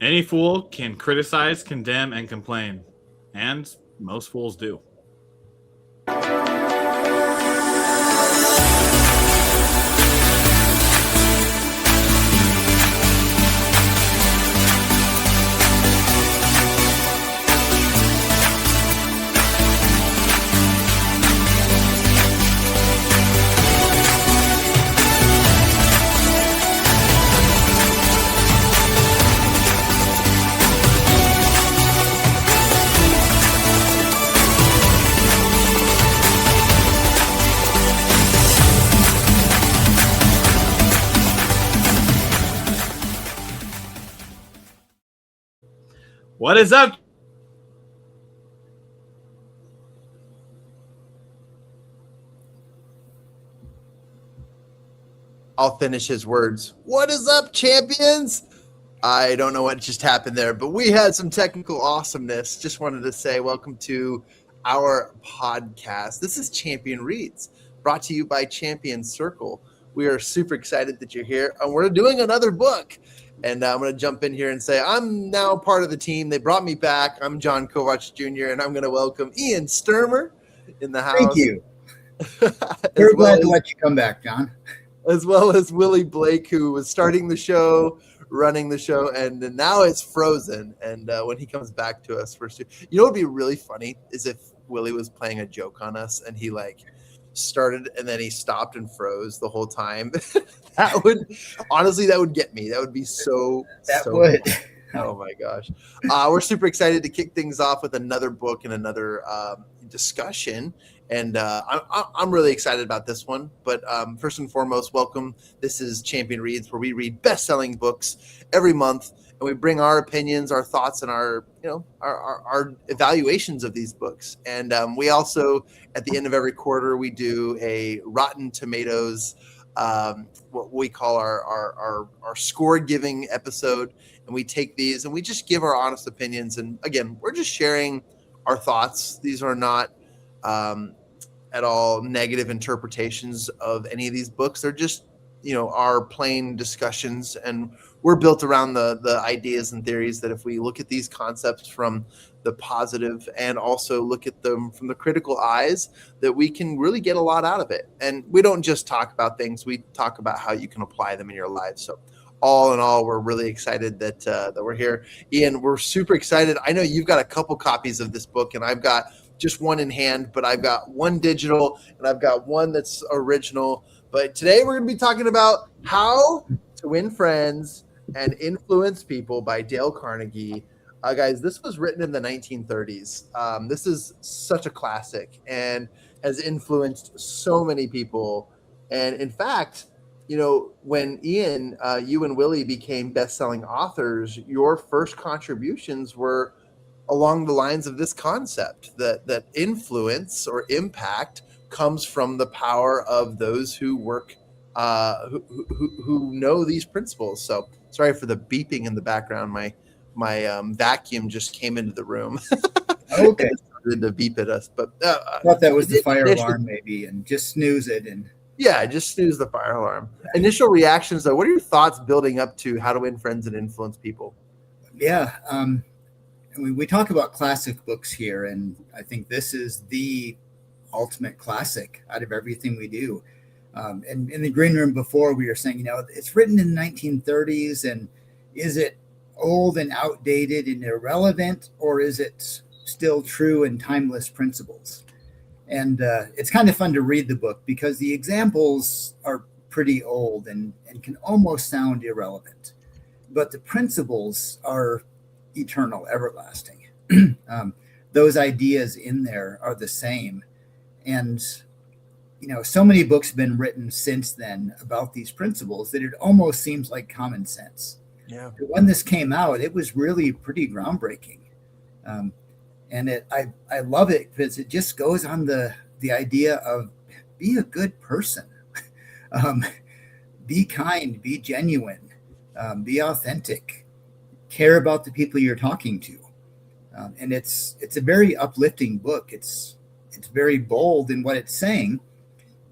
Any fool can criticize, condemn, and complain. And most fools do. What is up? I'll finish his words. What is up, champions? I don't know what just happened there, but we had some technical awesomeness. Just wanted to say welcome to our podcast. This is Champion Reads, brought to you by Champion Circle. We are super excited that you're here, and we're doing another book. And I'm going to jump in here and say I'm now part of the team. They brought me back. I'm Jon Kovach Jr., and I'm going to welcome Ian Stermer in the house. Thank you. We're glad to let you come back, John. As well as Willie Blake, who was starting the show, running the show, and now it's frozen. And when he comes back to us, you know what would be really funny is if Willie was playing a joke on us and he started and then he stopped and froze the whole time. That would get me. That would be so. That would. Oh my gosh. We're super excited to kick things off with another book and another discussion. And I'm really excited about this one. But first and foremost, welcome. This is Champion Reads, where we read best-selling books every month, and we bring our opinions, our thoughts, and our evaluations of these books. And we also, at the end of every quarter, we do a Rotten Tomatoes, what we call our score-giving episode. And we take these and we just give our honest opinions. And again, we're just sharing our thoughts. These are not at all negative interpretations of any of these books. They're just, our plain discussions, and we're built around the ideas and theories that if we look at these concepts from the positive and also look at them from the critical eyes, that we can really get a lot out of it. And we don't just talk about things, we talk about how you can apply them in your life. So all in all, we're really excited that we're here. Ian, we're super excited. I know you've got a couple copies of this book, and I've got just one in hand, but I've got one digital and I've got one that's original. But today we're going to be talking about How to Win Friends and Influence People by Dale Carnegie. Guys, this was written in the 1930s. This is such a classic and has influenced so many people. And in fact, when Ian, you and Willie became best-selling authors, your first contributions were along the lines of this concept that influence or impact comes from the power of those who work, who know these principles. So sorry for the beeping in the background. My vacuum just came into the room. Okay. To beep at us, but I thought that was the fire alarm, maybe, and just snooze it. And yeah, just snooze the fire alarm. Initial reactions, though. What are your thoughts building up to How to Win Friends and Influence People? Yeah. We talk about classic books here, and I think this is the ultimate classic out of everything we do. And in the green room before, we were saying, it's written in the 1930s, and is it old and outdated and irrelevant, or is it still true and timeless principles? And it's kind of fun to read the book because the examples are pretty old and can almost sound irrelevant, but the principles are eternal, everlasting. Those ideas in there are the same. And, so many books have been written since then about these principles that it almost seems like common sense. Yeah. But when this came out, it was really pretty groundbreaking. And I love it because it just goes on the idea of be a good person, be kind, be genuine, be authentic, care about the people you're talking to. And it's a very uplifting book. It's very bold in what it's saying,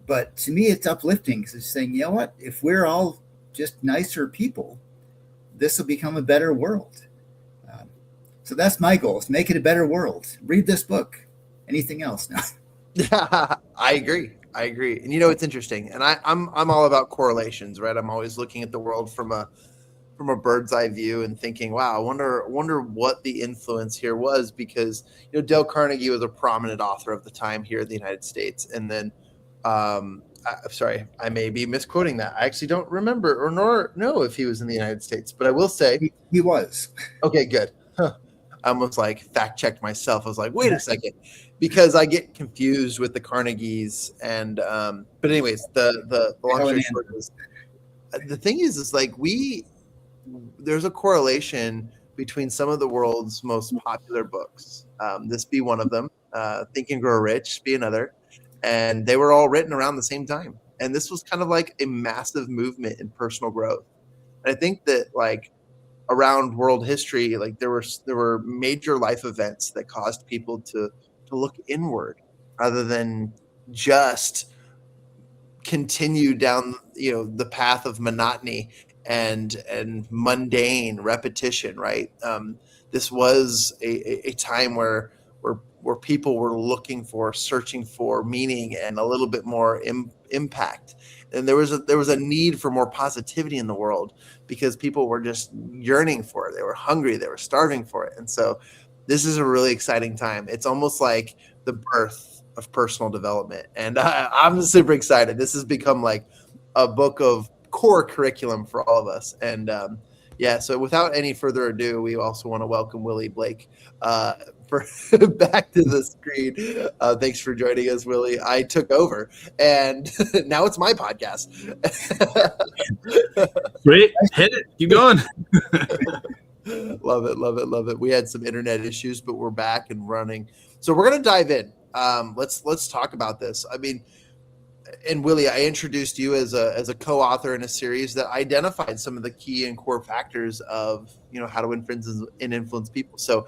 but to me, it's uplifting because it's saying, you know what, if we're all just nicer people, this will become a better world. So that's my goal, is make it a better world. Read this book. Anything else now? I agree. And it's interesting. And I'm all about correlations, right? I'm always looking at the world from a bird's eye view and thinking, wow, I wonder what the influence here was, because Dale Carnegie was a prominent author of the time here in the United States. And then I'm sorry, I may be misquoting that. I actually don't remember nor know if he was in the United States, but I will say he was. Okay, good. Huh. I almost fact checked myself. I was like, wait a second, because I get confused with the Carnegies. And but anyways, the long story short is, the thing is there's a correlation between some of the world's most popular books. This be one of them. Think and Grow Rich be another. And they were all written around the same time. And this was kind of like a massive movement in personal growth. And I think that around world history, there were major life events that caused people to look inward rather than just continue down the path of monotony and mundane repetition, right? This was a time where people were searching for meaning and a little bit more impact. And there was a need for more positivity in the world, because people were just yearning for it. They were hungry. They were starving for it. And so this is a really exciting time. It's almost like the birth of personal development. And I'm super excited. This has become a book of core curriculum for all of us. And so without any further ado, we also want to welcome Willie Blake for back to the screen. Thanks for joining us, Willie. I took over, and now it's my podcast. Great, hit it. Keep going. Love it. We had some internet issues, but we're back and running. So we're gonna dive in. Let's talk about this. I mean, and Willie, I introduced you as a co-author in a series that identified some of the key and core factors of how to win friends and influence people. So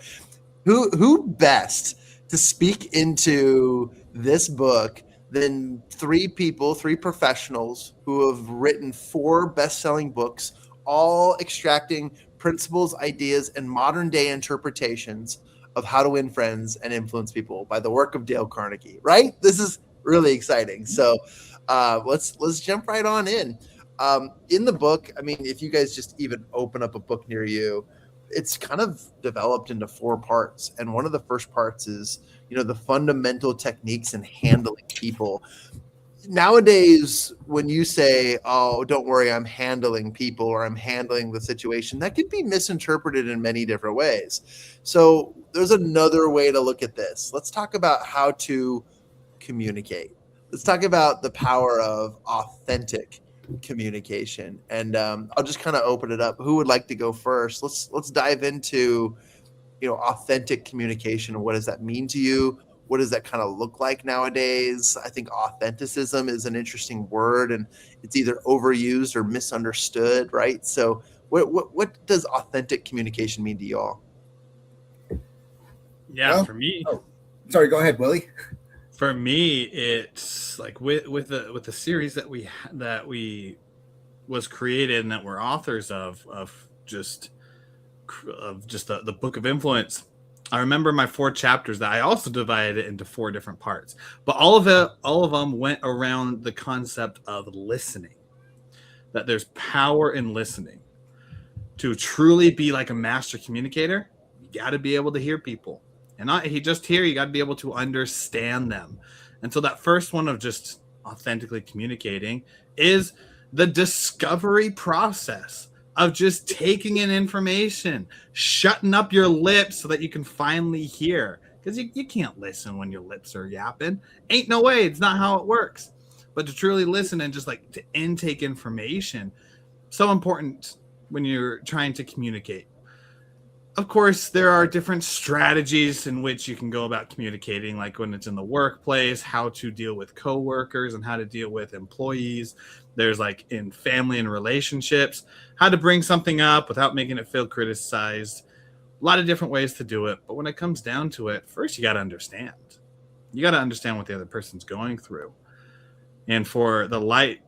who best to speak into this book than three professionals who have written 4 best-selling books, all extracting principles, ideas, and modern-day interpretations of how to win friends and influence people by the work of Dale Carnegie, right? This is really exciting. So let's jump right on in. In the book, I mean, if you guys just even open up a book near you, it's kind of developed into 4 parts. And one of the first parts is, the fundamental techniques in handling people. Nowadays, when you say, oh, don't worry, I'm handling people, or I'm handling the situation, that could be misinterpreted in many different ways. So there's another way to look at this. Let's talk about how to communicate. Let's talk about the power of authentic communication. And I'll just kind of open it up. Who would like to go first? Let's dive into authentic communication. What does that mean to you? What does that kind of look like nowadays? I think authenticism is an interesting word, and it's either overused or misunderstood, right? So what does authentic communication mean to you all? Yeah, for me. Oh, sorry, go ahead, Willie. For me, it's with the series that we was created and that we're authors of just the Book of Influence. I remember my 4 chapters that I also divided it into 4 different parts, but all of them went around the concept of listening. That there's power in listening. To truly be like a master communicator, you got to be able to hear people. And not just hear, you got to be able to understand them. And so that first one of just authentically communicating is the discovery process of just taking in information, shutting up your lips so that you can finally hear. Because you can't listen when your lips are yapping. Ain't no way. It's not how it works. But to truly listen and just to intake information, so important when you're trying to communicate. Of course, there are different strategies in which you can go about communicating, like when it's in the workplace, how to deal with coworkers and how to deal with employees. There's in family and relationships, how to bring something up without making it feel criticized. A lot of different ways to do it. But when it comes down to it, first you got to understand. You got to understand what the other person's going through. And for the light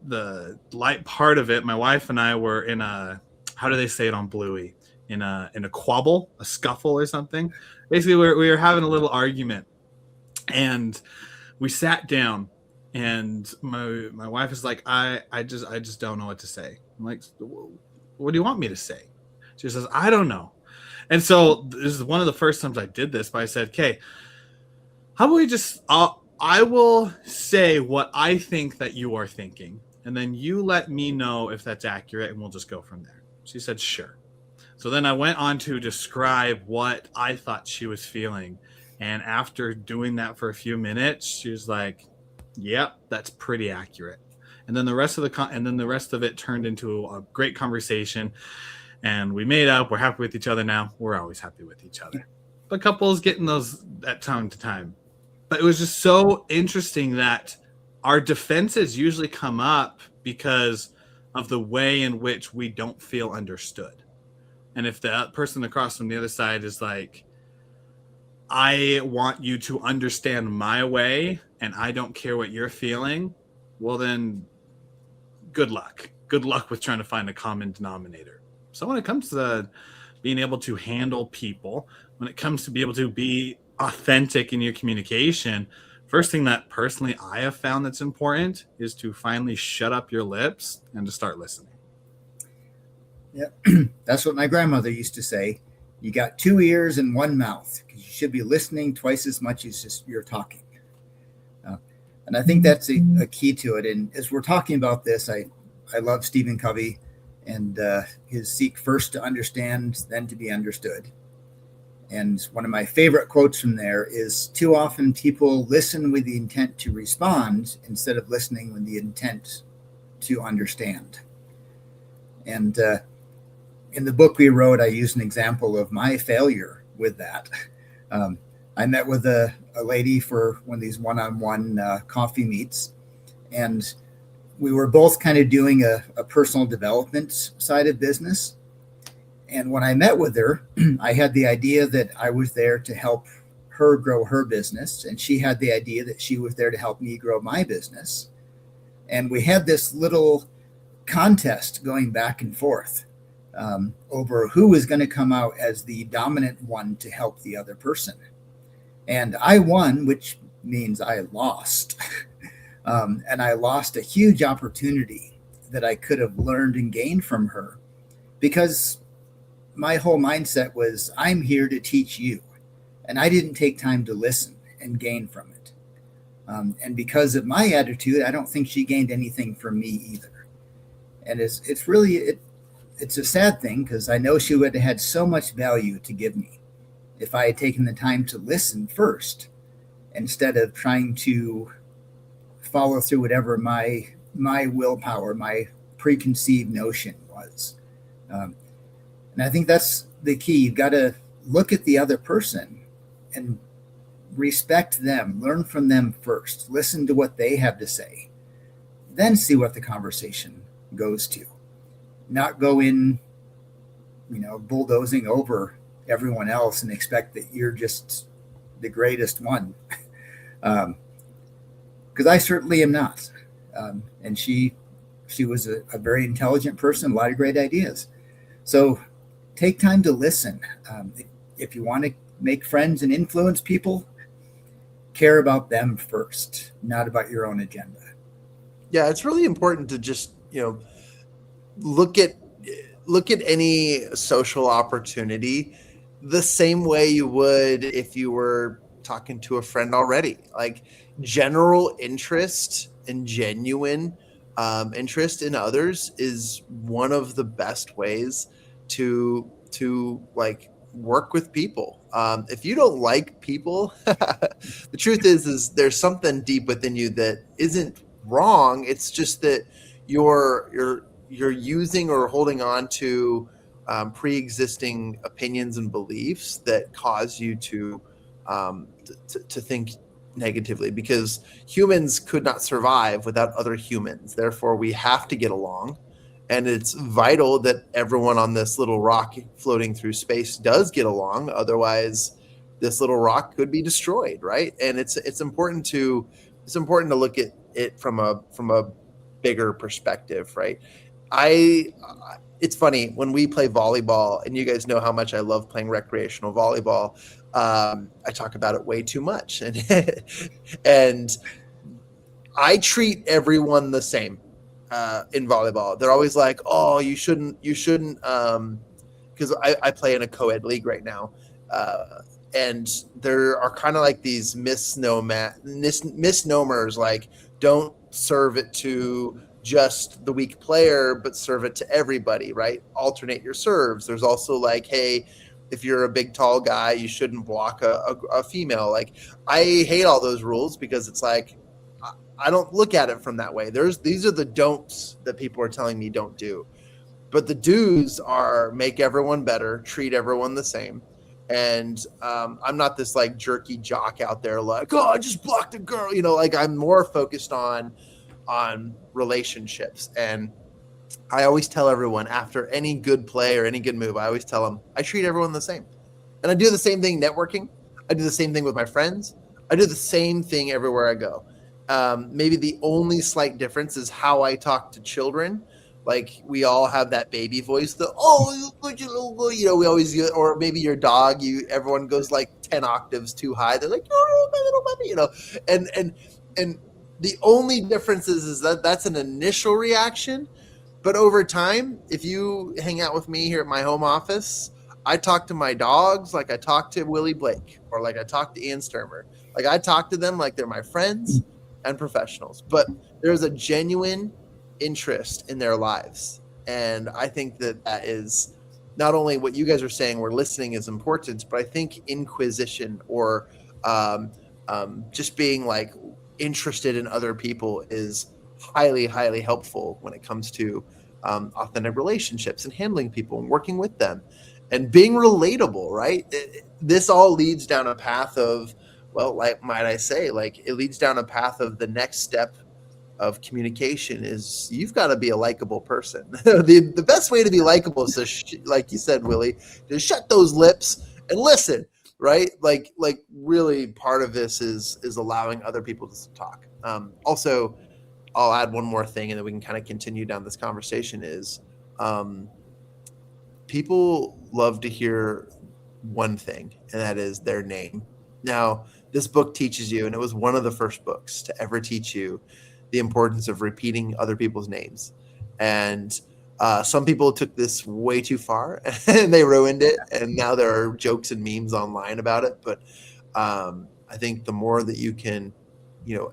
part of it, my wife and I were in a, how do they say it on Bluey? in a quabble, a scuffle or something. Basically, we were having a little argument, and we sat down, and my wife is like, I just don't know what to say. I'm like, what do you want me to say? She says, I don't know. And so this is one of the first times I did this, but I said, okay, how about we just, I will say what I think that you are thinking, and then you let me know if that's accurate, and we'll just go from there. She said, sure. So then I went on to describe what I thought she was feeling. And after doing that for a few minutes, she was like, yep, that's pretty accurate. And then the rest of it turned into a great conversation, and we made up. We're happy with each other now. We're always happy with each other. But couples getting those at time to time. But it was just so interesting that our defenses usually come up because of the way in which we don't feel understood. And if the person across from the other side is like, I want you to understand my way and I don't care what you're feeling, well then good luck. Good luck with trying to find a common denominator. So when it comes to being able to handle people, when it comes to be able to be authentic in your communication, first thing that personally I have found that's important is to finally shut up your lips and to start listening. Yeah, that's what my grandmother used to say. You got 2 ears and 1 mouth, because you should be listening twice as much as just you're talking. And I think that's a key to it. And as we're talking about this, I love Stephen Covey and his seek first to understand, then to be understood. And one of my favorite quotes from there is, too often people listen with the intent to respond instead of listening with the intent to understand. And in the book we wrote, I used an example of my failure with that. I met with a lady for one of these one-on-one coffee meets, and we were both kind of doing a personal development side of business. And when I met with her, I had the idea that I was there to help her grow her business, and she had the idea that she was there to help me grow my business. And we had this little contest going back and forth over who was going to come out as the dominant one to help the other person. And I won, which means I lost. And I lost a huge opportunity that I could have learned and gained from her, because my whole mindset was, I'm here to teach you. And I didn't take time to listen and gain from it. And because of my attitude, I don't think she gained anything from me either. And it's really it's a sad thing, because I know she would have had so much value to give me if I had taken the time to listen first, instead of trying to follow through whatever my willpower, my preconceived notion was. And I think that's the key. You've got to look at the other person and respect them, learn from them first, listen to what they have to say, then see what the conversation goes to. Not go in, bulldozing over everyone else and expect that you're just the greatest one. Because I certainly am not. And she was a very intelligent person, a lot of great ideas. So take time to listen. If you want to make friends and influence people, care about them first, not about your own agenda. Yeah, it's really important to just, look at any social opportunity the same way you would if you were talking to a friend already. Like, general interest and genuine interest in others is one of the best ways to like work with people. If you don't like people, the truth is there's something deep within you that isn't wrong. It's just that you're using or holding on to pre-existing opinions and beliefs that cause you to think negatively, because humans could not survive without other humans. Therefore, we have to get along. And it's vital that everyone on this little rock floating through space does get along. Otherwise, this little rock could be destroyed, right? And it's important to look at it from a bigger perspective, right? it's funny when we play volleyball, and you guys know how much I love playing recreational volleyball. I talk about it way too much, and I treat everyone the same in volleyball. They're always like, "Oh, you shouldn't," because I play in a co-ed league right now, and there are kind of like these misnomers, like don't serve it to just the weak player, but serve it to everybody, right? Alternate your serves. There's also like, hey, if you're a big tall guy, you shouldn't block a female. Like, I hate all those rules because it's like, I don't look at it from that way. These are the don'ts that people are telling me don't do. But the do's are make everyone better, treat everyone the same. And I'm not this like jerky jock out there like, oh, I just blocked a girl. Like I'm more focused on relationships. And I always tell everyone after any good play or any good move, I always tell them I treat everyone the same. And I do the same thing networking. I do the same thing with my friends. I do the same thing everywhere I go. Maybe the only slight difference is how I talk to children. Like we all have that baby voice, we always, or maybe your dog, everyone goes like 10 octaves too high. They're like, oh, my little puppy, and the only difference is that that's an initial reaction. But over time, if you hang out with me here at my home office, I talk to my dogs like I talk to Willie Blake, or like I talk to Ian Stermer. Like I talk to them like they're my friends and professionals. But there's a genuine interest in their lives. And I think that is not only what you guys are saying, where listening is important, but I think inquisition or just being like interested in other people is highly, highly helpful when it comes to authentic relationships and handling people and working with them and being relatable, right? This all leads down a path of, well, like, might I say, like it leads down a path of the next step of communication is you've got to be a likable person. The best way to be likable is to, like you said, Willie, to shut those lips and listen, right? Like really part of this is allowing other people to talk. Also, I'll add one more thing and then we can kind of continue down this conversation is people love to hear one thing, and that is their name. Now, this book teaches you, and it was one of the first books to ever teach you the importance of repeating other people's names. And some people took this way too far and they ruined it. And now there are jokes and memes online about it. But I think the more that you can,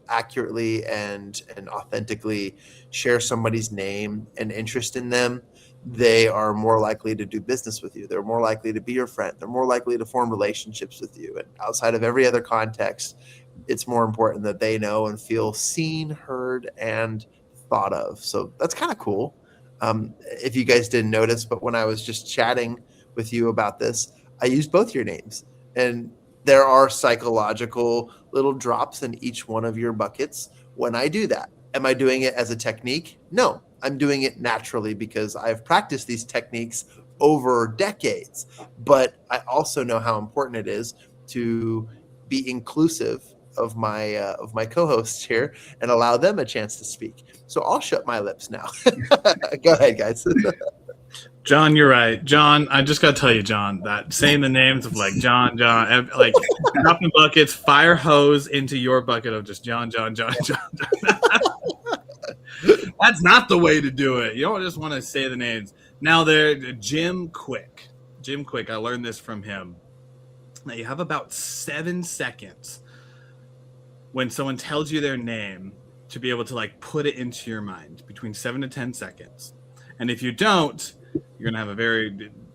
accurately and authentically share somebody's name and interest in them, they are more likely to do business with you. They're more likely to be your friend. They're more likely to form relationships with you. And outside of every other context, it's more important that they know and feel seen, heard, and thought of. So that's kind of cool. If you guys didn't notice, but when I was just chatting with you about this, I used both your names. And there are psychological little drops in each one of your buckets when I do that. Am I doing it as a technique? No, I'm doing it naturally because I've practiced these techniques over decades. But I also know how important it is to be inclusive of my co-hosts here and allow them a chance to speak. So I'll shut my lips now. Go ahead, guys. John, you're right. John, I just got to tell you, John, that saying the names of like John, like dropping buckets, fire hose into your bucket of just John. That's not the way to do it. You don't just want to say the names. Now there, Jim Quick. I learned this from him. Now you have about 7 seconds when someone tells you their name to be able to like put it into your mind, between 7 to 10 seconds. And if you don't, you're going to have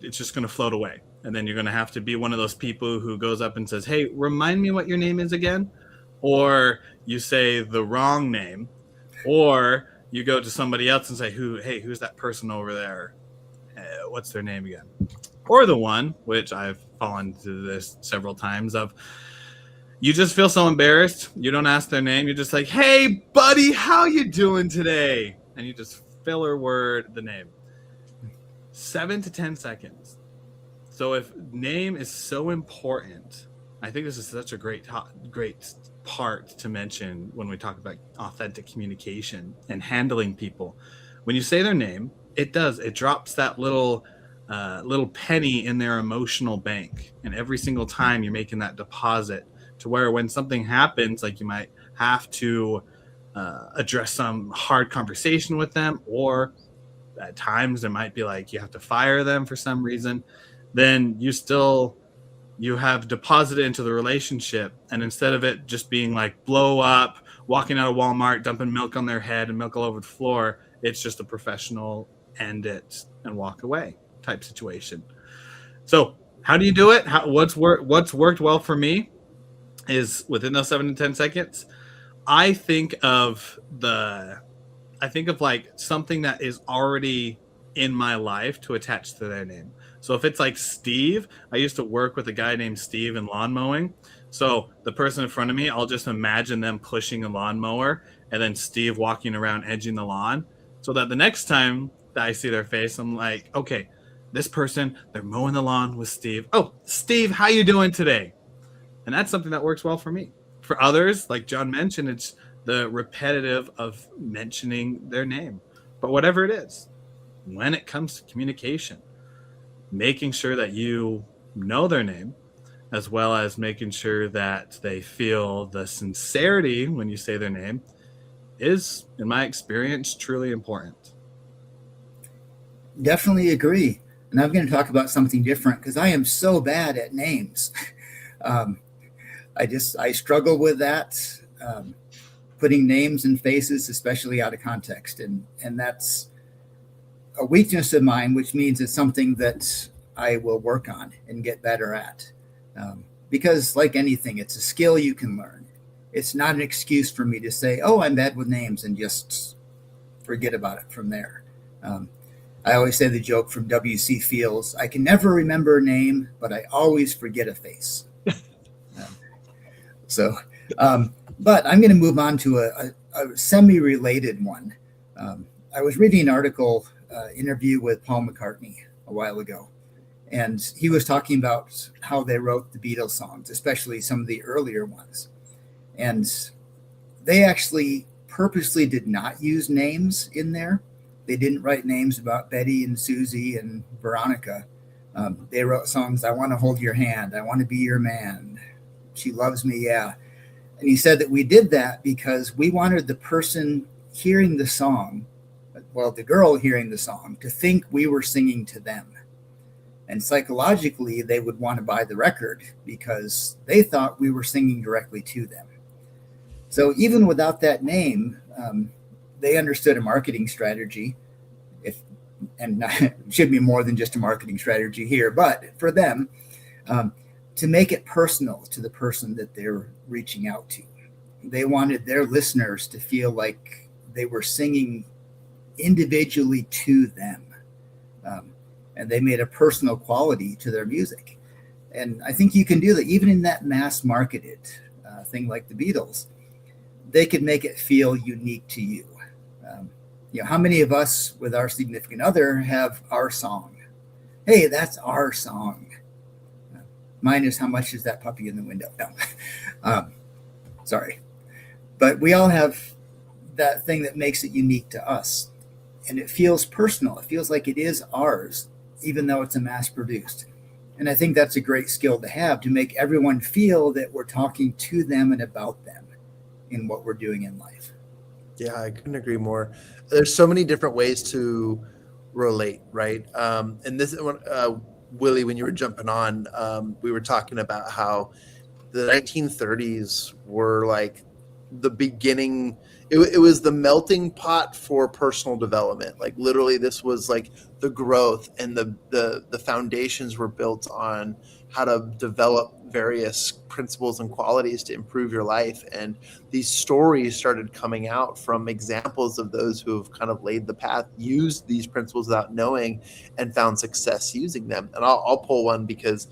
it's just going to float away. And then you're going to have to be one of those people who goes up and says, hey, remind me what your name is again. Or you say the wrong name, or you go to somebody else and say, who's that person over there? What's their name again? Or the one, which I've fallen to this several times, of you just feel so embarrassed. You don't ask their name. You're just like, hey, buddy, how you doing today? And you just filler word the name. 7 to 10 seconds. So if name is so important, I think this is such a great part to mention when we talk about authentic communication and handling people. When you say their name it does. It drops that little penny in their emotional bank, and every single time you're making that deposit, to where when something happens, like you might have to address some hard conversation with them, or at times it might be like you have to fire them for some reason, then you have deposited into the relationship. And instead of it just being like blow up, walking out of Walmart, dumping milk on their head and milk all over the floor, it's just a professional end it and walk away type situation. So how do you do it? What's worked well for me is within those 7 to 10 seconds, I think of like something that is already in my life to attach to their name. So if it's like Steve, I used to work with a guy named Steve in lawn mowing. So the person in front of me, I'll just imagine them pushing a lawnmower and then Steve walking around edging the lawn, so that the next time that I see their face, I'm like, okay, this person, they're mowing the lawn with Steve. Oh, Steve, how you doing today? And that's something that works well for me. For others, like John mentioned, it's the repetitive of mentioning their name. But whatever it is, when it comes to communication, making sure that you know their name, as well as making sure that they feel the sincerity when you say their name, is, in my experience, truly important. Definitely agree. And I'm going to talk about something different because I am so bad at names. I struggle with that, putting names and faces, especially out of context. And that's a weakness of mine, which means it's something that I will work on and get better at. Because like anything, it's a skill you can learn. It's not an excuse for me to say, oh, I'm bad with names and just forget about it from there. I always say the joke from W.C. Fields, I can never remember a name, but I always forget a face. But I'm going to move on to a semi-related one. I was reading an article, interview with Paul McCartney a while ago, and he was talking about how they wrote the Beatles songs, especially some of the earlier ones. And they actually purposely did not use names in there. They didn't write names about Betty and Susie and Veronica. They wrote songs, I Want to Hold Your Hand, I Want to Be Your Man, She Loves Me, Yeah. And he said that we did that because we wanted the person hearing the song, well, the girl hearing the song, to think we were singing to them. And psychologically, they would want to buy the record because they thought we were singing directly to them. So even without that name, they understood a marketing strategy. It should be more than just a marketing strategy here, but for them, to make it personal to the person that they're reaching out to. They wanted their listeners to feel like they were singing individually to them. And they made a personal quality to their music. And I think you can do that even in that mass marketed thing like the Beatles. They could make it feel unique to you. How many of us with our significant other have our song? Hey, that's our song. Mine is How Much Is That Puppy in the Window? No. Sorry. But we all have that thing that makes it unique to us. And it feels personal. It feels like it is ours, even though it's a mass produced. And I think that's a great skill to have, to make everyone feel that we're talking to them and about them in what we're doing in life. Yeah, I couldn't agree more. There's so many different ways to relate, right? And this one, Willie, when you were jumping on, we were talking about how the 1930s were like the beginning. It was the melting pot for personal development. Like literally, this was like the growth, and the foundations were built on how to develop various principles and qualities to improve your life. And these stories started coming out from examples of those who have kind of laid the path, used these principles without knowing, and found success using them. And I'll pull one because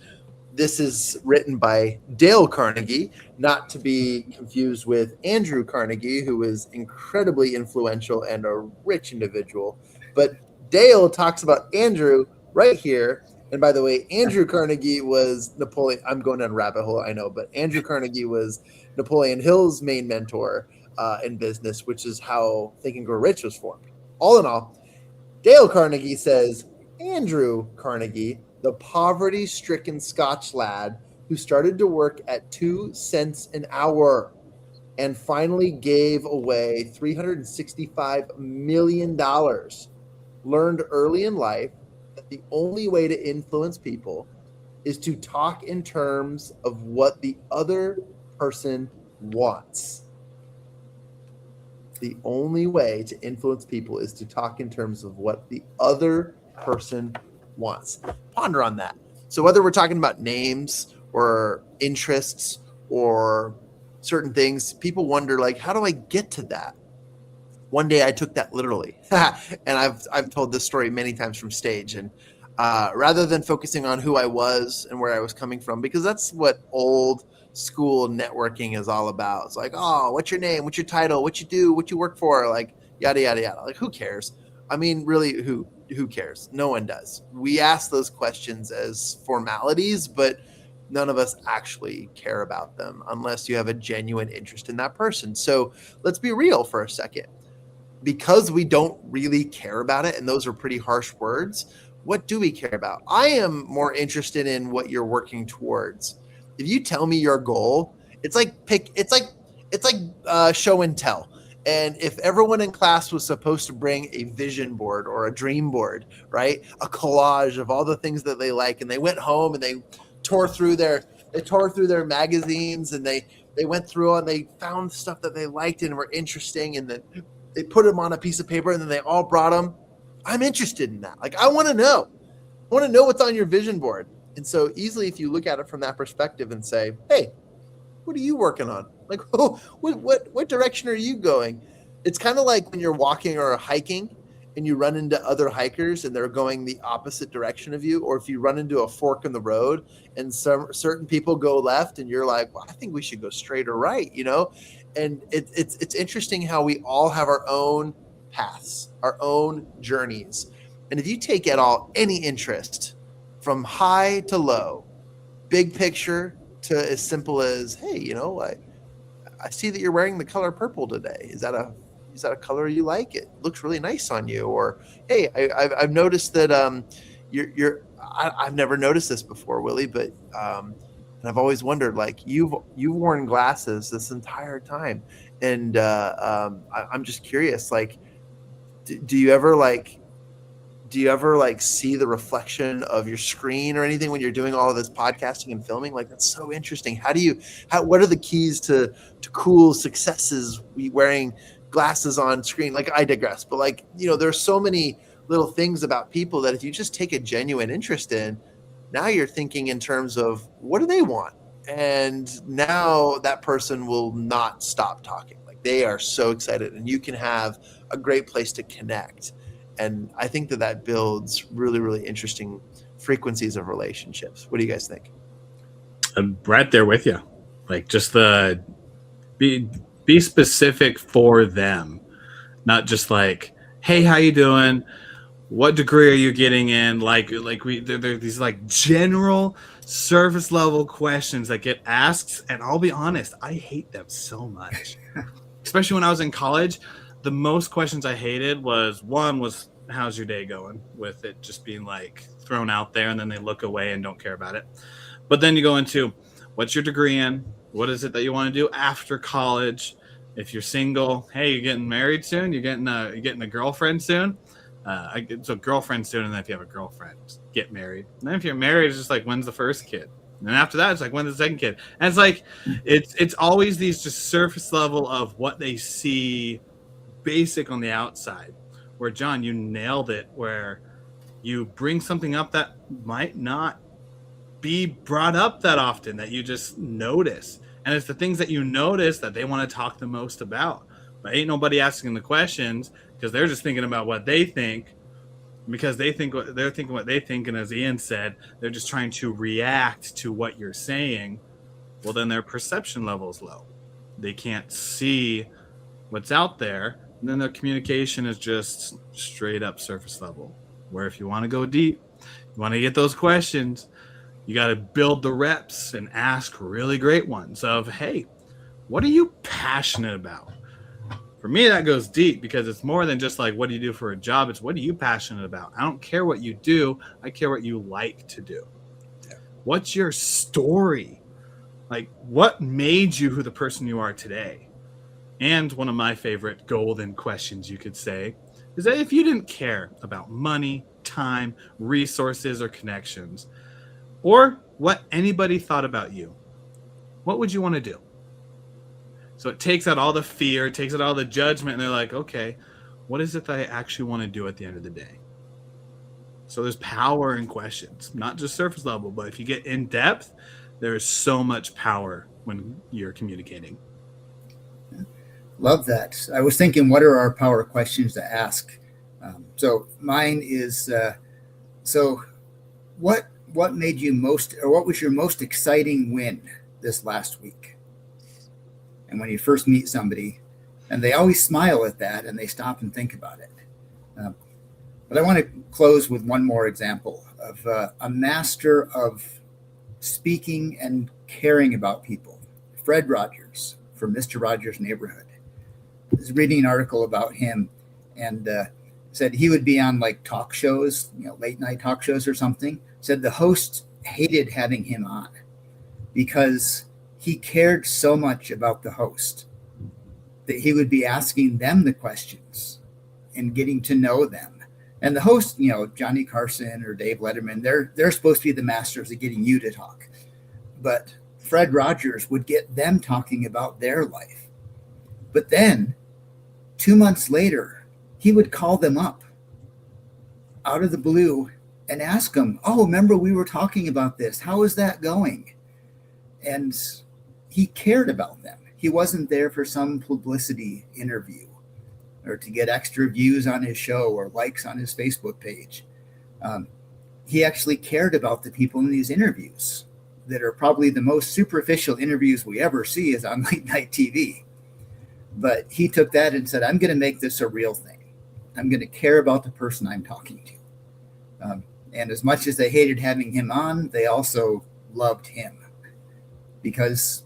this is written by Dale Carnegie, not to be confused with Andrew Carnegie, who was incredibly influential and a rich individual. But Dale talks about Andrew right here. And by the way, Andrew Carnegie was Napoleon. I'm going down a rabbit hole, I know, but Andrew Carnegie was Napoleon Hill's main mentor in business, which is how Think and Grow Rich was formed. All in all, Dale Carnegie says, Andrew Carnegie, the poverty-stricken Scotch lad who started to work at 2 cents an hour and finally gave away $365 million, learned early in life that the only way to influence people is to talk in terms of what the other person wants. The only way to influence people is to talk in terms of what the other person wants. Ponder on that. So whether we're talking about names or interests or certain things, people wonder, like, how do I get to that? One day I took that literally. And I've told this story many times from stage. And rather than focusing on who I was and where I was coming from, because that's what old school networking is all about. It's like, oh, what's your name? What's your title? What you do? What you work for? Like, yada, yada, yada. Like, who cares? I mean, really, who cares? No one does. We ask those questions as formalities, but none of us actually care about them unless you have a genuine interest in that person. So let's be real for a second. Because we don't really care about it, and those are pretty harsh words, what do we care about? I am more interested in what you're working towards. If you tell me your goal, it's like show and tell. And if everyone in class was supposed to bring a vision board or a dream board, right? A collage of all the things that they like, and they went home and they tore through their magazines, and they went through and they found stuff that they liked and were interesting, and then they put them on a piece of paper, and then they all brought them. I'm interested in that. Like, I want to know what's on your vision board. And so easily, if you look at it from that perspective and say, hey, what are you working on? Like, what direction are you going? It's kind of like when you're walking or hiking and you run into other hikers and they're going the opposite direction of you, or if you run into a fork in the road and certain people go left and you're like, well, I think we should go straight or right, you know? And it's interesting how we all have our own paths, our own journeys. And if you take at all any interest from high to low, big picture to as simple as, hey, you know, I see that you're wearing the color purple today. Is that a color you like? It looks really nice on you. Or, hey, I've noticed that I've never noticed this before, Willie, but and I've always wondered, like, you've worn glasses this entire time, and I'm just curious, like, do you ever see the reflection of your screen or anything when you're doing all of this podcasting and filming? Like, that's so interesting. What are the keys to cool successes wearing glasses on screen? Like, I digress, but, like, you know, there's so many little things about people that if you just take a genuine interest in, now you're thinking in terms of what do they want? And now that person will not stop talking. Like, they are so excited, and you can have a great place to connect. And I think that builds really, really interesting frequencies of relationships. What do you guys think? I'm right there with you. Like, just be specific for them, not just like, hey, how you doing? What degree are you getting in? Like there are these like general surface level questions that get asked, and I'll be honest, I hate them so much. Especially when I was in college, the most questions I hated was how's your day going, with it just being like thrown out there, and then they look away and don't care about it. But then you go into, what's your degree in? What is it that you want to do after college? If you're single, hey, you're getting married soon? You're getting a girlfriend soon? So girlfriend soon, and then if you have a girlfriend, get married. And then if you're married, it's just like, when's the first kid? And then after that, it's like, when's the second kid? And it's like, it's always these just surface level of what they see basic on the outside. Where, John, you nailed it, where you bring something up that might not be brought up that often, that you just notice. And it's the things that you notice that they want to talk the most about. But ain't nobody asking the questions, because they're just thinking about what they think, because they're thinking what they think. And as Ian said, they're just trying to react to what you're saying. Well, then their perception level is low. They can't see what's out there. And then their communication is just straight up surface level. Where if you want to go deep, you want to get those questions, you got to build the reps and ask really great ones of, hey, what are you passionate about? For me, that goes deep because it's more than just like, what do you do for a job? It's what are you passionate about? I don't care what you do. I care what you like to do. Yeah. What's your story? Like, what made you who the person you are today? And one of my favorite golden questions, you could say, is that if you didn't care about money, time, resources, or connections, or what anybody thought about you, what would you want to do? So it takes out all the fear, it takes out all the judgment, and they're like, okay, what is it that I actually want to do at the end of the day? So there's power in questions, not just surface level, but if you get in depth, there is so much power when you're communicating. Love that. I was thinking, what are our power questions to ask? So mine is, so what made you most, or what was your most exciting win this last week? And when you first meet somebody, and they always smile at that and they stop and think about it. But I want to close with one more example of a master of speaking and caring about people, Fred Rogers from Mr. Rogers' Neighborhood. I was reading an article about him, and said he would be on like talk shows, late night talk shows or something. Said the host hated having him on because he cared so much about the host that he would be asking them the questions and getting to know them. And the host, Johnny Carson or Dave Letterman, they're supposed to be the masters of getting you to talk. But Fred Rogers would get them talking about their life. But then 2 months later, he would call them up out of the blue and ask them, oh, remember we were talking about this. How is that going? And he cared about them. He wasn't there for some publicity interview or to get extra views on his show or likes on his Facebook page. He actually cared about the people in these interviews that are probably the most superficial interviews we ever see is on late night TV. But he took that and said, I'm going to make this a real thing. I'm going to care about the person I'm talking to. And as much as they hated having him on, they also loved him because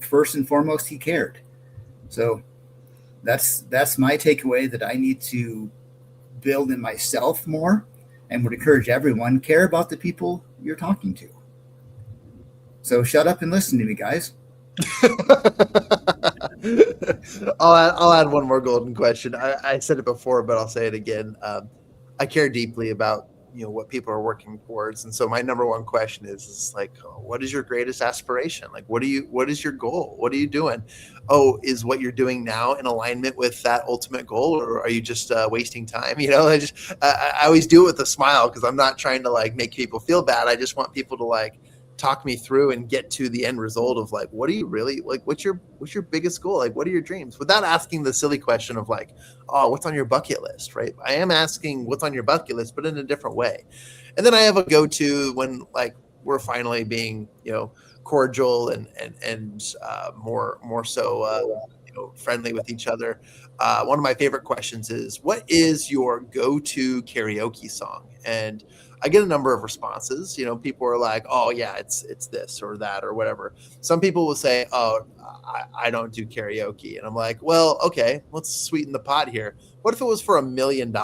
first and foremost, he cared. So that's my takeaway, that I need to build in myself more, and would encourage everyone, care about the people you're talking to. So shut up and listen to me, guys. I'll add one more golden question. I said it before, but I'll say it again. I care deeply about what people are working towards, and so my number one question is like, what is your greatest aspiration? Like, what is your goal? What are you doing? Oh, is what you're doing now in alignment with that ultimate goal, or are you just wasting time? I always do it with a smile because I'm not trying to like make people feel bad. I just want people to like talk me through and get to the end result of like, what do you really like? What's your biggest goal? Like, what are your dreams? Without asking the silly question of like, oh, what's on your bucket list, right? I am asking what's on your bucket list, but in a different way. And then I have a go-to when like we're finally being, cordial and more so, friendly with each other. One of my favorite questions is, what is your go-to karaoke song? And I get a number of responses. People are like, oh yeah, it's this or that or whatever. Some people will say, oh, I don't do karaoke. And I'm like, well, okay, let's sweeten the pot here. What if it was for $1 million?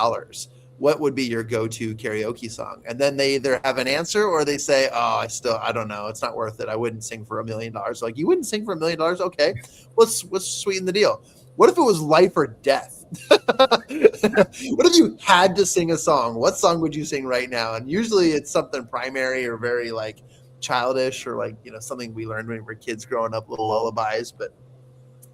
What would be your go-to karaoke song? And then they either have an answer or they say, oh, I don't know. It's not worth it. I wouldn't sing for $1 million. Like, you wouldn't sing for $1 million? Okay, let's sweeten the deal. What if it was life or death? What if you had to sing a song? What song would you sing right now? And usually it's something primary or very like childish or like, something we learned when we were kids growing up, little lullabies. But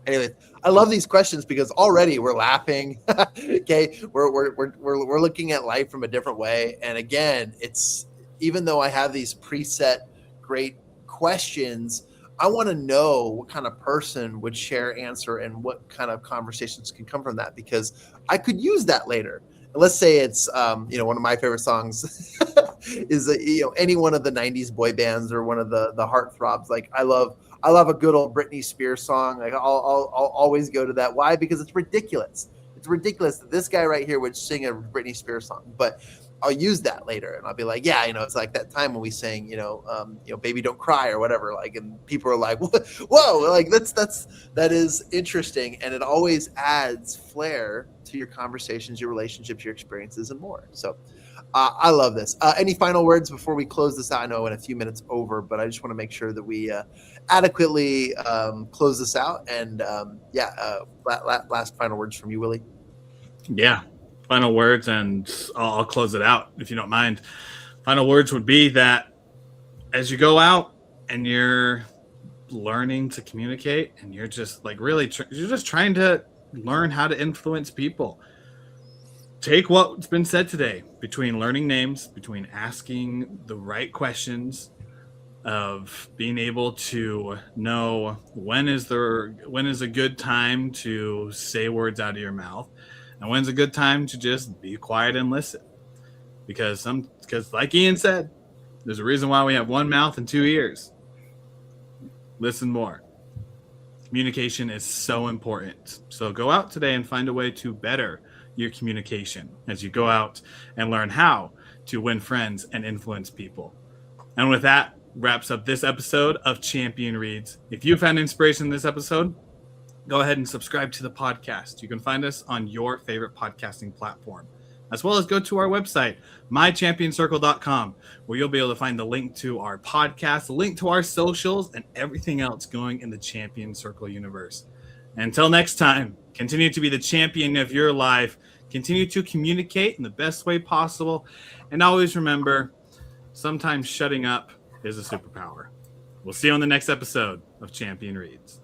anyway, I love these questions because already we're laughing. Okay. We're looking at life from a different way. And again, it's, even though I have these preset great questions, I want to know what kind of person would share answer and what kind of conversations can come from that, because I could use that later. And let's say it's, one of my favorite songs is, any one of the 90s boy bands or one of the heartthrobs. Like I love a good old Britney Spears song. Like I'll always go to that. Why? Because it's ridiculous. It's ridiculous that this guy right here would sing a Britney Spears song. But I'll use that later, and I'll be like, yeah, it's like that time when we sang, baby don't cry or whatever, like, and people are like, whoa, like that is interesting, and it always adds flair to your conversations, your relationships, your experiences, and more. So I love this. Any final words before we close this out? I know in a few minutes over, but I just want to make sure that we adequately close this out. And last final words from you, Willie. Yeah, final words, and I'll close it out if you don't mind. Final words would be that as you go out and you're learning to communicate, and you're just like really you're just trying to learn how to influence people. Take what's been said today, between learning names, between asking the right questions, of being able to know when is a good time to say words out of your mouth, and when's a good time to just be quiet and listen. Because like Ian said, there's a reason why we have one mouth and two ears. Listen more. Communication is so important. So go out today and find a way to better your communication as you go out and learn how to win friends and influence people. And with that, wraps up this episode of Champion Reads. If you found inspiration in this episode, go ahead and subscribe to the podcast. You can find us on your favorite podcasting platform, as well as go to our website, mychampionscircle.com, where you'll be able to find the link to our podcast, the link to our socials, and everything else going in the Champion Circle universe. Until next time, continue to be the champion of your life. Continue to communicate in the best way possible. And always remember, sometimes shutting up is a superpower. We'll see you on the next episode of Champion Reads.